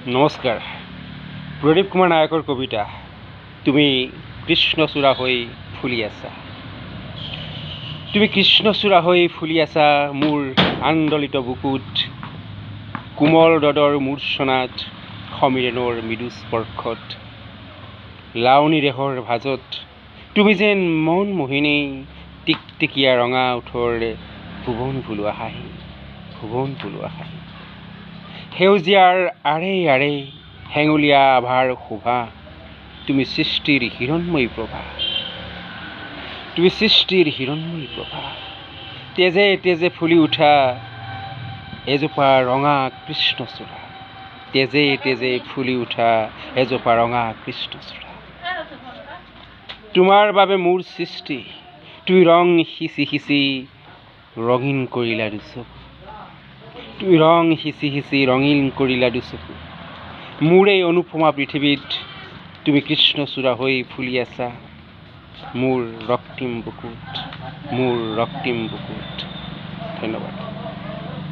নমস্কাৰ। প্ৰদীপ কুমাৰ নায়কৰ কবিতা তুমি কৃষ্ণচূড়া হৈ ফুলি আছা। তুমি কৃষ্ণচূড়া হৈ ফুলি আছা মোৰ আন্দোলিত বুকুত, কোমল দদৰ মূৰ্ছনাত সমীৰেণৰ মৃদু স্পৰ্শত, লাৱনী দেহৰ ভাজত তুমি যেন মন মোহিনী, টিকটিকীয়া ৰঙা ওঠৰে ভুৱন ভুলোৱা হাঁহি, ভুৱন ভুলোৱা হাঁহি। সেউজীয়াৰ আৰে আৰে হেঙুলীয়া আভাৰ শোভা, তুমি সৃষ্টিৰ হিৰণময়ী প্ৰভা, তুমি সৃষ্টিৰ হিৰণময়ী প্ৰভা। তেজে তেজে ফুলি উঠা এজোপা ৰঙা কৃষ্ণচূড়া, তেজে তেজে ফুলি উঠা এজোপা ৰঙা কৃষ্ণচূড়া। তোমাৰ বাবে মোৰ সৃষ্টি, তুমি ৰং সিঁচি সিঁচি ৰঙীন কৰিলা দুচকু, তুমি ৰং সিঁচি সিঁচি ৰঙীন কৰিলা দুচকু। মোৰ এই অনুপমা পৃথিৱীত তুমি কৃষ্ণচূড়া হৈ ফুলি আছা মোৰ ৰক্তিম বুকুত, মোৰ ৰক্তিম বুকুত। ধন্যবাদ।